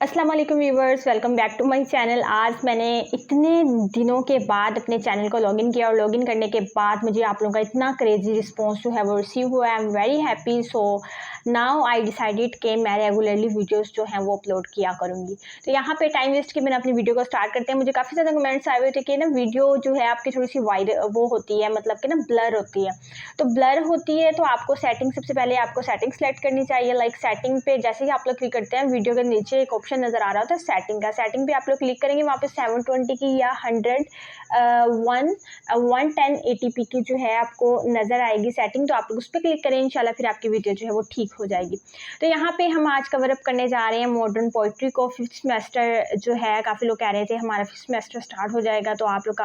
अस्सलाम वालेकुम viewers, welcome back to my channel. आज मैंने इतने दिनों के बाद अपने चैनल को लॉगिन किया और लॉगिन करने के बाद मुझे आप लोगों का इतना क्रेजी रिस्पांस जो है वो रिसीव हुआ। I am very happy. So now I decided कि मैं रेगुलरली वीडियोस जो हैं वो अपलोड किया करूँगी। तो यहाँ पे टाइम वेस्ट के मैंने अपनी वीडियो को स्टार्ट करते हैं। मुझे काफ़ी ज़्यादा कमेंट्स आए हुए थे कि ना वीडियो जो है आपकी थोड़ी सी वाइड वो होती है, मतलब कि ना ब्लर होती है। तो ब्लर होती है तो आपको सेटिंग, सबसे पहले आपको सेटिंग सेलेक्ट करनी चाहिए। लाइक सेटिंग पे जैसे ही आप लोग क्लिक करते हैं, वीडियो के नीचे एक ऑप्शन नज़र आ रहा होता है सेटिंग का। सेटिंग पे आप लोग क्लिक करेंगे, वहाँ पे 720 की या 11080p की जो है आपको नज़र आएगी सेटिंग। तो आप लोग उस पर क्लिक करें, इंशाल्लाह फिर आपकी वीडियो जो है वो ठीक हो जाएगी। तो यहाँ पे हम आज कवर अप करने जा रहे हैं मॉडर्न पोइट्री को। फिफ्थ सेमेस्टर जो है, काफ़ी लोग कह रहे थे हमारा फिफ्थ सेमेस्टर स्टार्ट हो जाएगा, तो आप लोग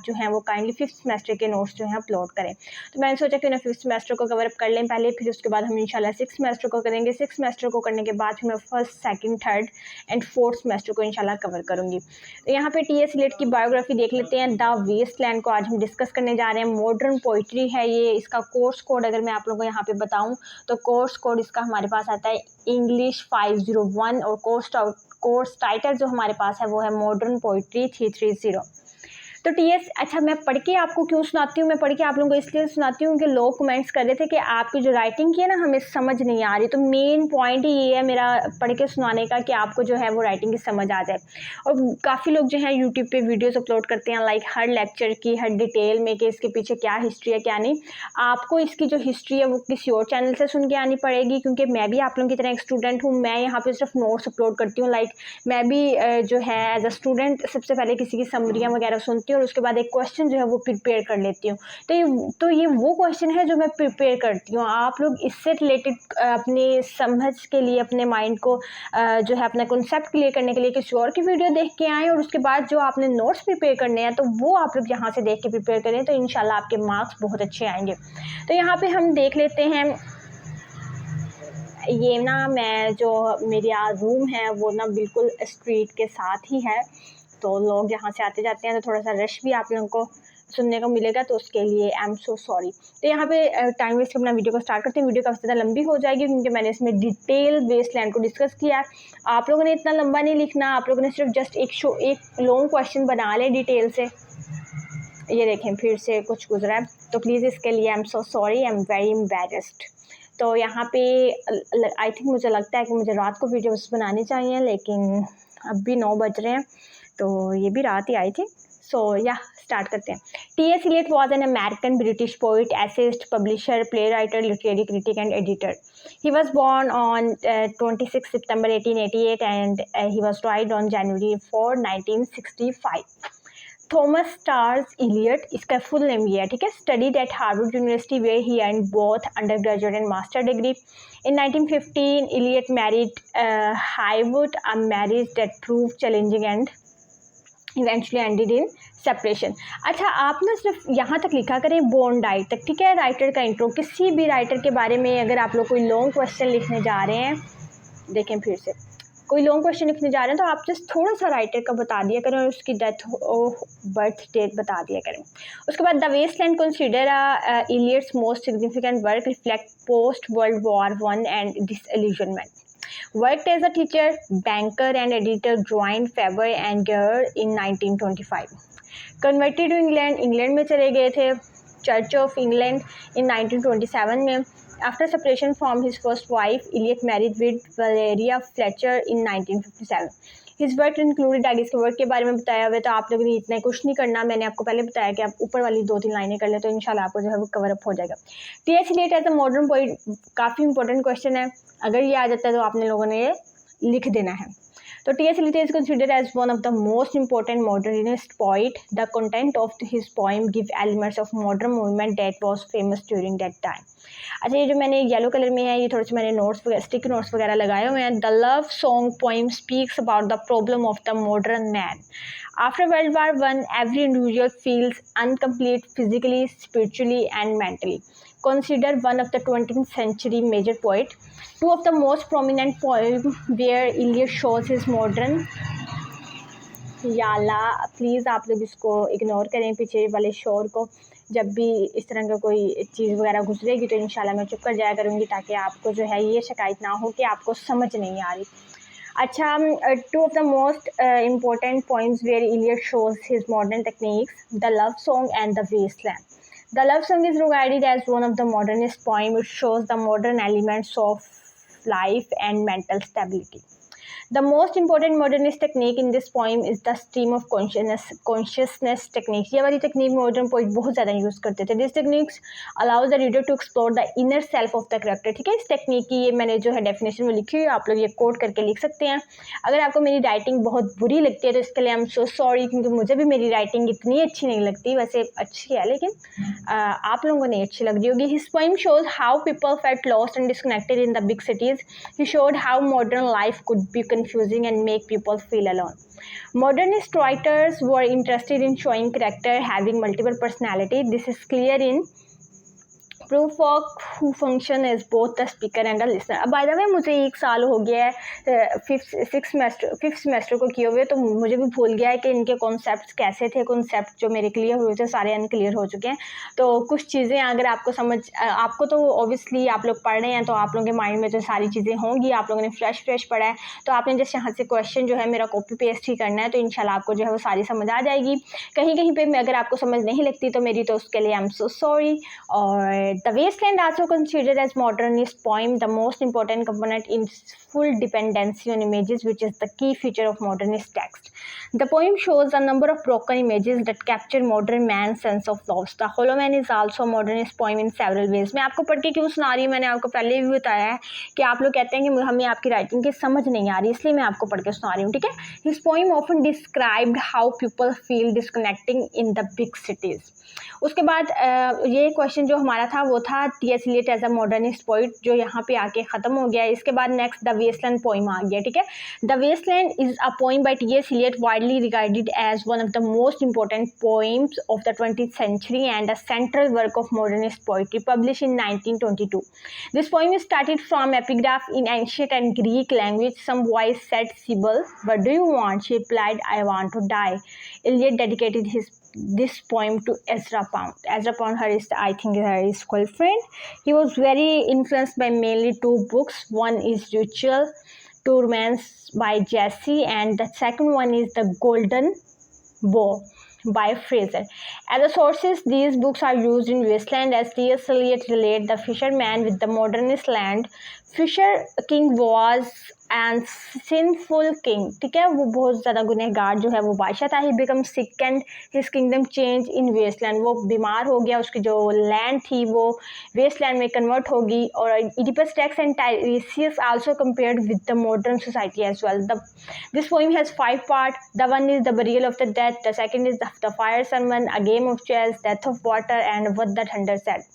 जो हैं वो काइंडली फिफ्थ सेमेस्टर के नोट्स जो हैं अपलोड करें। तो मैंने सोचा कि ना फिफ्थ सेमेस्टर को कवर अप कर लें पहले, फिर उसके बाद हम इंशाल्लाह सिक्स सेमेस्टर को करेंगे। सिक्स सेमेस्टर को करने के बाद फिर मैं first, second, third and fourth semester को इंशाल्लाह कवर करूँगी। तो यहाँ पे T.s Eliot की बायोग्राफी देख लेते हैं। द वेस्टलैंड को आज हम डिस्कस करने जा रहे हैं। मॉडर्न पोइट्री है ये। इसका कोर्स कोड अगर मैं आप लोगों को यहाँ पे बताऊँ तो कोर्स कोड इसका हमारे पास आता है इंग्लिश 501 और कोर्स टाइटल जो हमारे पास है वो है मॉडर्न पोइट्री 330। तो T.s, अच्छा मैं पढ़ के आपको क्यों सुनाती हूँ, मैं पढ़ के आप लोगों को इसलिए सुनाती हूँ कि लोग कमेंट्स कर रहे थे कि आपकी जो राइटिंग की है ना हमें समझ नहीं आ रही। तो मेन पॉइंट ही ये है मेरा पढ़ के सुनाने का कि आपको जो है वो राइटिंग की समझ आ जाए। और काफ़ी लोग जो हैं यूट्यूब पे वीडियोस अपलोड करते हैं, लाइक हर लेक्चर की हर डिटेल में कि इसके पीछे क्या हिस्ट्री है क्या नहीं। आपको इसकी जो हिस्ट्री है वो किसी और चैनल से सुन के आनी पड़ेगी, क्योंकि मैं भी आप लोगों की तरह एक स्टूडेंट हूँ। मैं यहाँ पर सिर्फ नोट्स अपलोड करती हूँ। लाइक मैं भी जो है एज अ स्टूडेंट सबसे पहले किसी की समरियाँ वगैरह सुनती हूँ और उसके बाद एक क्वेश्चन जो है वो प्रिपेयर कर लेती हूँ। तो ये वो क्वेश्चन है जो मैं प्रिपेयर करती हूँ। आप लोग इससे रिलेटेड अपनी समझ के लिए, अपने माइंड को जो है अपना कॉन्सेप्ट क्लियर करने के लिए किसी और की वीडियो देख के आएँ, और उसके बाद जो आपने नोट्स प्रिपेयर करने हैं तो वो आप लोग यहाँ से देख के प्रिपेयर करें, तो इंशाल्लाह आपके मार्क्स बहुत अच्छे आएंगे। तो यहाँ पे हम देख लेते हैं। ये ना मैं जो मेरा रूम है वो ना बिल्कुल स्ट्रीट के साथ ही है, तो लोग यहाँ से आते जाते हैं, तो थोड़ा सा रश भी आप लोगों को सुनने को मिलेगा, तो उसके लिए आई एम सो सॉरी। तो यहाँ पे टाइम वेस्ट अपना वीडियो को स्टार्ट करते हैं। वीडियो काफ़ी ज़्यादा लंबी हो जाएगी क्योंकि मैंने इसमें डिटेल वेस्टलैंड को डिस्कस किया है। आप लोगों ने इतना लंबा नहीं लिखना, आप लोगों ने सिर्फ जस्ट एक लॉन्ग क्वेश्चन बना लें डिटेल से। ये देखें फिर से कुछ गुजरा है, तो प्लीज़ इसके लिए आई am so sorry, I am very embarrassed. तो यहाँ पे आई थिंक मुझे लगता है कि मुझे रात को वीडियोस बनानी चाहिए, लेकिन अब भी 9 बज रहे हैं, तो ये भी रात ही आई थी। सो या स्टार्ट करते हैं। T.s Eliot was an American British poet, essayist, publisher, playwright, literary critic and editor. He was born on 26 September 1888 and he was died on January 4, 1965. Thomas Stearns Eliot, इसका फुल नेम ये है, ठीक है। Studied at Harvard University where he earned both undergraduate and master degree. In 1915 Eliot married Haywood, a marriage that prove challenging and eventually ended in separation. अच्छा, आप ना सिर्फ यहाँ तक लिखा करें बोर्न डाइट तक, ठीक है। राइटर का इंट्रो, किसी भी राइटर के बारे में अगर आप लोग कोई लॉन्ग क्वेश्चन लिखने जा रहे हैं, देखें फिर से कोई लॉन्ग क्वेश्चन लिखने जा रहे हैं, तो आप जस्ट थोड़ा सा राइटर का बता दिया करें और उसकी डेथ बर्थ डेट बता दिया करें। उसके बाद the Waste Land consider Eliot's most significant work, reflect post World War One and disillusionment. Worked as a teacher, banker and editor, joined Faber and Gear in 1925. Converted to England, England में चले गए थे, church of England in 1927 में। After separation from his first wife, Eliot married with Valeria Fletcher in 1957. His work included, आगे इसके work के बारे में बताया हुआ है, तो आप लोगों ने इतना कुछ नहीं करना। मैंने आपको पहले बताया कि आप ऊपर वाली 2-3 लाइनें कर ले तो इंशाल्लाह आपको जो है वो कवर अप हो जाएगा। T.s Eliot as a modern poet, काफ़ी इंपॉर्टेंट क्वेश्चन है, अगर ये आ जाता है तो आपने लोगों ने ये लिख देना है। तो T.s Eliot is considered as one of the most important modernist poet. The content of his poem give elements of modern movement that was famous during that time. अच्छा, ये जो मैंने येलो कलर में है, ये थोड़े से मैंने नोट्स वगैरह, स्टिक नोट्स वगैरह लगाए हुए हैं। The love song poem speaks about the problem of the modern man. After World War I, every individual feels incomplete physically, spiritually and mentally. Considered one of the 20th century major poet. Two of the most prominent poems where Eliot shows his modern, याला please आप लोग इसको ignore करें पीछे वाले शोर को। जब भी इस तरह का कोई चीज़ वगैरह गुजरेगी तो इंशाल्लाह मैं चुप कर जाया करूँगी, ताकि आपको जो है ये शिकायत ना हो कि आपको समझ नहीं आ रही। अच्छा, two of the most important poems where Eliot shows his modern techniques, the love song and the wasteland. The love song is regarded as one of the modernist poems. It shows the modern elements of life and mental stability. The most important modernist technique in this poem is the stream of consciousness technique. ये वाली technique modern poet बहुत ज़्यादा use करते थे. This techniques allows the reader to explore the inner self of the character. ठीक है, इस technique की ये मैंने जो है definition में लिखी हुई है, आप लोग ये quote करके लिख सकते हैं. अगर आपको मेरी writing बहुत बुरी लगती है तो इसके लिए I'm so sorry, क्योंकि मुझे भी मेरी writing इतनी अच्छी नहीं लगती. वैसे अच्छी है लेकिन आप लोगों को नहीं अच्छी लग रही होगी. His poem shows how people felt lost and disconnected in the big cities. He showed how modern life could be confusing and make people feel alone. Modernist writers were interested in showing character having multiple personality. This is clear in proof of who function as both the speaker and the listener. अब by the way मुझे 1 साल हो गया है fifth semester को किए हुए, तो मुझे भी भूल गया है कि इनके कॉन्सेप्ट कैसे थे. कॉन्सेप्ट जो मेरे क्लियर हुए थे सारे अनक्लियर हो चुके हैं. तो कुछ चीज़ें अगर आपको तो ऑब्वियसली आप लोग पढ़ रहे हैं तो आप लोगों के माइंड में तो सारी चीज़ें होंगी. आप लोगों ने फ्रेश पढ़ा है तो आपने जस्ट यहाँ से क्वेश्चन जो है मेरा कॉपी पेस्ट ही करना है, तो इंशाल्लाह आपको जो है वो सारी समझ आ जाएगी. कहीं पे अगर आपको समझ नहीं लगती तो मेरी तो उसके लिए आई एम सो सॉरी. और The Wasteland, also considered as modernist poem, the most important component in full dependency on images, which is the key feature of modernist text. The poem shows a number of broken images that capture modern man's sense of loss. The Hollow Man is also a modernist poem in several ways. मैं आपको पढ़ के क्यों सुना रही हूँ, मैंने आपको पहले भी बताया है कि आप लोग कहते हैं कि हमें आपकी राइटिंग की समझ नहीं आ रही, इसलिए मैं आपको पढ़ के सुना रही हूँ. ठीक है. His poem often described how people feel disconnecting in the big cities. उसके बाद ये क्वेश्चन जो हमारा था वो था T.s Eliot as a modernist poet, जो यहाँ पे आके ख़त्म हो गया. इसके बाद नेक्स्ट द वेस्टलैंड पोइम आ गया. ठीक है. The Waste Land is a poem by T.s Eliot widely regarded as one of the most important poems of the 20th century and a central work of modernist poetry, published in 1922. This poem is started from epigraph in ancient and Greek language. Some voice said, Sibyl, what do you want? She replied, I want to die. Eliot dedicated this poem to Ezra Pound. Ezra Pound, I think his girlfriend. He was very influenced by mainly 2 books. One is Ritual to Romance by Jesse, and the second one is The Golden Bow by Fraser. As the sources, these books are used in Wasteland as T.s Eliot relate the fisherman with the modernist land. Fisher king was and sinful king. ठीक है, वो बहुत ज़्यादा गुनहगार जो है वो बादशाह था. He become sick and his kingdom changed in wasteland. वो बीमार हो गया, उसकी जो लैंड थी वो वेस्टलैंड में कन्वर्ट होगी. और Oedipus Rex and Tiresias also compared with the modern society as well. This poem has 5 parts. The one is the burial of the dead. The second is the fire sermon, a game of chess, death of water, and what the thunder said.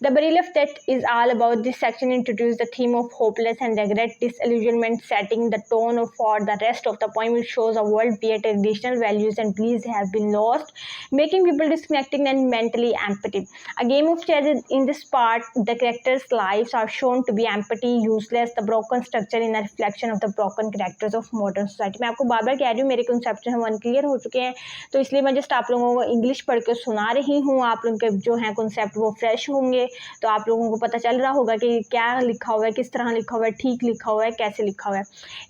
The burial of death is all about. This section introduces the theme of hopeless and regret, disillusionment, setting the tone for the rest of the poem. It shows a world where traditional values and beliefs have been lost, making people disconnected and mentally empty. A game of chess. In this part, the characters' lives are shown to be empty, useless, the broken structure in a reflection of the broken characters of modern society. मैं आपको बार-बार कह रही हूँ मेरे concepts हैं वो unclear हो चुके हैं, तो इसलिए मैं just आप लोगों को English पढ़ के सुना रही हूँ. आप लोगों के जो हैं concept वो fresh होंगे, तो आप लोगों को पता चल रहा होगा कि क्या लिखा हुआ है, किस तरह लिखा हुआ है, ठीक लिखा हुआ है, कैसे लिखा हुआ है.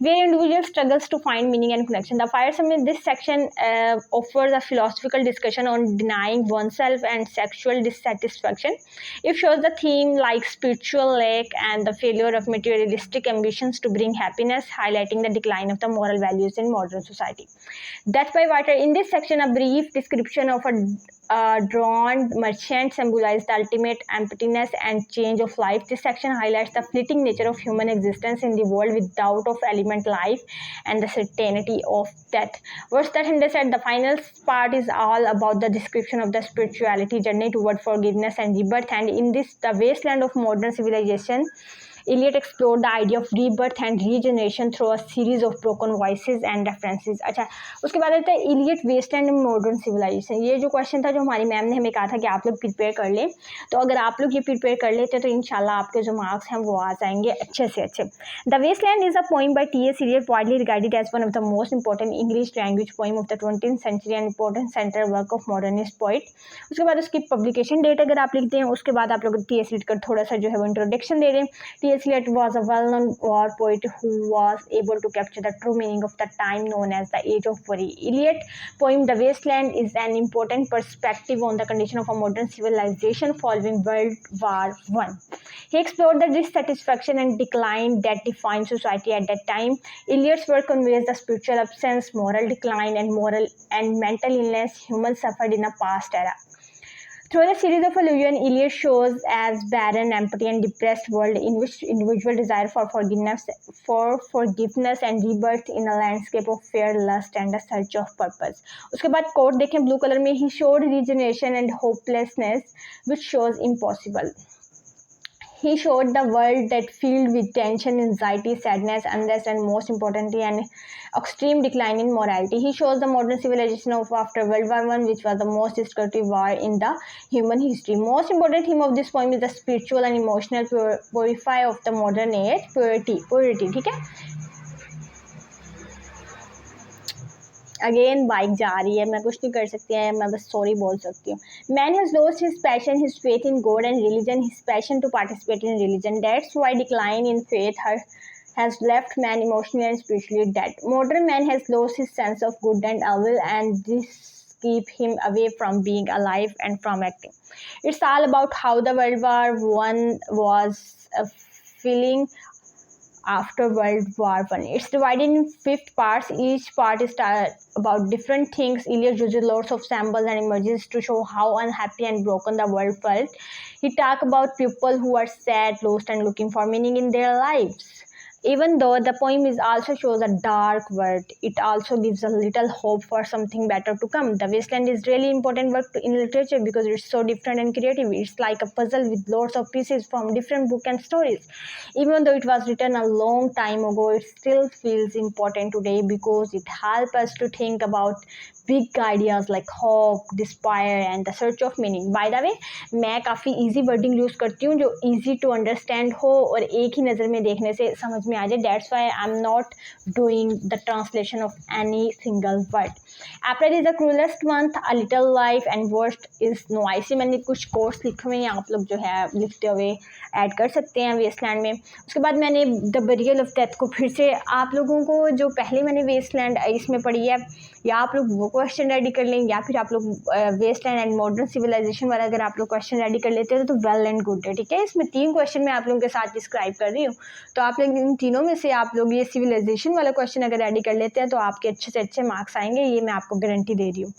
Where individual struggles to find meaning and connection. The fire summit. This section offers a philosophical discussion on denying oneself and sexual dissatisfaction. It shows the theme like spiritual lack and the failure of materialistic ambitions to bring happiness, highlighting the decline of the moral values in modern society. Death by water. In this section, a brief description of a drowned merchant symbolizes the ultimate emptiness and change of life. This section highlights the fleeting nature of human existence in the world without of element life and the certainty of death. Verse 100 said the final part is all about the description of the spirituality journey toward forgiveness and rebirth. And in this, the wasteland of modern civilization, Eliot explored the idea of rebirth and regeneration through a series of broken voices and references. अच्छा, उसके बाद आता है Eliot Wasteland and Modern Civilization. ये जो question था जो हमारी मैम ने हमें कहा था कि आप लोग प्रिपेयर कर लें, तो अगर आप लोग ये प्रिपेयर कर लेते तो इंशाल्लाह आपके जो मार्क्स हैं वो आ जाएंगे अच्छे से अच्छे. The Wasteland is a poem by T.s Eliot, widely regarded as one of the most important English language poem of the 20th century and important central work of modernist poet. उसके बाद उसकी publication date अगर आप लिखते हैं, उसके बाद आप लोग T.s Eliot का थोड़ा सा जो है वो इंट्रोडक्शन दे दें. T.s T.s Eliot was a well-known war poet who was able to capture the true meaning of the time known as the Age of Worry. Eliot's poem The Wasteland is an important perspective on the condition of a modern civilization following World War I. He explored the dissatisfaction and decline that defined society at that time. Eliot's work conveys the spiritual absence, moral decline, and mental illness humans suffered in a past era. Through the series of allusions, Eliot shows as barren, empty, and depressed world in which individual desire for forgiveness and rebirth in a landscape of fear, lust, and a search of purpose. उसके बाद quote देखें blue color में, he showed regeneration and hopelessness, which shows impossible. He showed the world that filled with tension, anxiety, sadness, unrest, and most importantly, an extreme decline in morality. He shows the modern civilization of after World War I, which was the most destructive war in the human history. Most important theme of this poem is the spiritual and emotional purify of the modern age, purity. ठीक है? Again bike जा रही है, मैं कुछ नहीं कर सकती है, मैं बस सॉरी बोल सकती हूँ. Man has lost his passion, his faith in God and religion, his passion to participate in religion. That's why decline in faith has left man emotionally and spiritually dead. Modern man has lost his sense of good and evil, and this keep him away from being alive and from acting. It's all about how the World War I was feeling after World War I. It's divided in 5 parts. Each part is about different things. Eliot uses lots of samples and images to show how unhappy and broken the world felt. He talks about people who are sad, lost, and looking for meaning in their lives. Even though the poem also shows a dark world, it also gives a little hope for something better to come. The Wasteland is really important work in literature because it's so different and creative. It's like a puzzle with lots of pieces from different books and stories. Even though it was written a long time ago, it still feels important today because it helps us to think about big ideas like hope, despair, and the search of meaning. By the way, मैं काफ़ी easy wording use करती हूँ जो easy to understand हो और एक ही नज़र में देखने से समझ में आ जाए. That's why I'm not doing the translation of any single word. April is the cruelest month, a little life, and worst is no. ऐसे मैंने कुछ कोर्स लिखे हुए हैं, आप लोग जो है लिखते हुए ऐड कर सकते हैं वेस्टलैंड में. उसके बाद मैंने द बरियल ऑफ डेथ को फिर से आप लोगों को जो पहले मैंने वेस्टलैंड इसमें पढ़ी है, या आप लोग वो क्वेश्चन रेडी कर लें या फिर आप लोग वेस्टलैंड एंड मॉडर्न सिविलाइजेशन वाला अगर आप लोग क्वेश्चन रेडी कर लेते हो तो वेल एंड गुड है. ठीक है, इसमें 3 क्वेश्चन मैं आप लोगों के साथ डिस्क्राइब कर रही हूँ, तो आप लोग इन तीनों में से आप लोग ये सिविलाइजेशन वाला क्वेश्चन अगर रेडी कर लेते हैं तो आपके अच्छे से अच्छे मार्क्स आएंगे, ये मैं आपको गारंटी दे रही हूँ.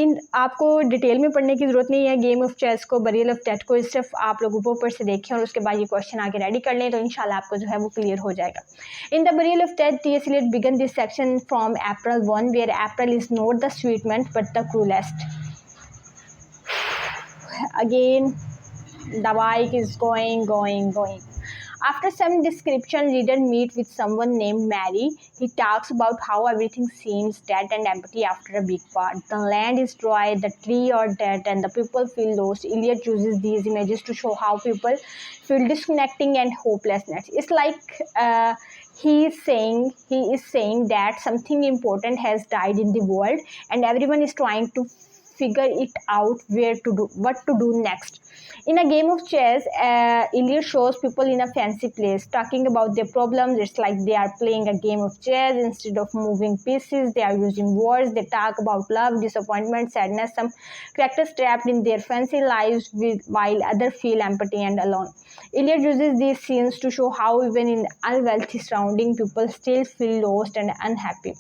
इन आपको डिटेल में पढ़ने की ज़रूरत नहीं है. गेम ऑफ चेस को, बरियल ऑफ डेथ को सिर्फ आप लोग ऊपर से देखें और उसके बाद ये क्वेश्चन आगे रेडी कर लें तो इंशाल्लाह आपको जो है वो क्लियर हो जाएगा. In the burial of death, T.s Eliot began this section from April 1, where April is not the sweet month but the cruelest. Again, the bike is going. After some description, reader meet with someone named Mary. He talks about how everything seems dead and empty after a big war. The land is dry, the trees are dead, and the people feel lost. Eliot uses these images to show how people feel disconnecting and hopelessness. It's like he is saying that something important has died in the world, and everyone is trying to figure it out what to do next. In a game of chess, Eliot shows people in a fancy place talking about their problems. It's like they are playing a game of chess. Instead of moving pieces, they are using words. They talk about love, disappointment, sadness. Some characters trapped in their fancy lives while others feel empty and alone. Eliot uses these scenes to show how even in unwealthy surroundings, people still feel lost and unhappy.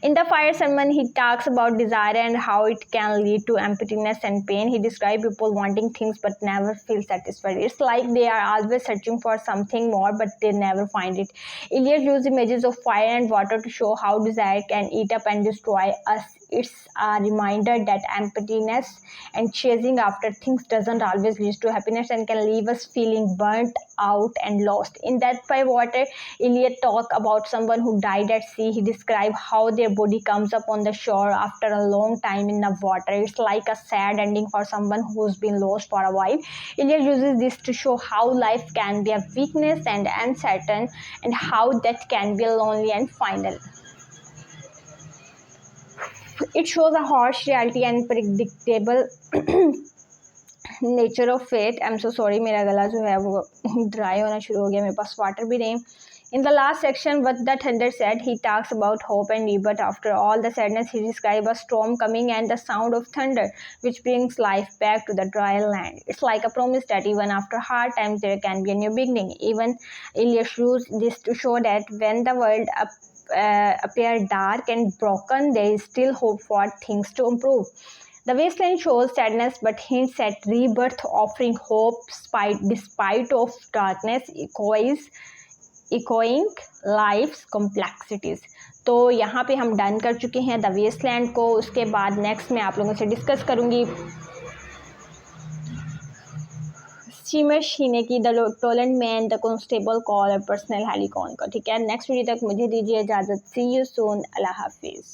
In the Fire Sermon, he talks about desire and how it can lead to emptiness and pain. He describes people wanting things but never feel satisfied. It's like they are always searching for something more but they never find it. Eliot used images of fire and water to show how desire can eat up and destroy us. It's a reminder that emptiness and chasing after things doesn't always lead to happiness and can leave us feeling burnt out and lost. In Death by Water, Eliot talks about someone who died at sea. He describes how their body comes up on the shore after a long time in the water. It's like a sad ending for someone who's been lost for a while. Eliot uses this to show how life can be a weakness and uncertain, and how death can be lonely and final. It shows a harsh reality and predictable nature of fate, I am so sorry, मेरा गला जो है वो dry होना शुरू हो गया, मेरे पास वाटर भी नहीं. In the last section, what the thunder said, he talks about hope and rebirth. After all the sadness, he describes a storm coming and the sound of thunder, which brings life back to the dry land. It's like a promise that even after hard times, there can be a new beginning. Even Eliot used this to show that when the world appear dark and broken, there is still hope for things to improve. The Wasteland shows sadness but hints at rebirth, offering hope despite of darkness, echoing life's complexities. तो यहाँ पे हम done कर चुके हैं the Westland को. उसके बाद नेक्स्ट मैं आप लोगों से डिस्कस करूँगी सीमस हीने की the Tollund Man, the constable call और पर्सनल हेलिकॉन का. ठीक है, नेक्स्ट वीडियो तक मुझे दीजिए इजाज़त. सी यू सून. अल्लाह हाफिज़.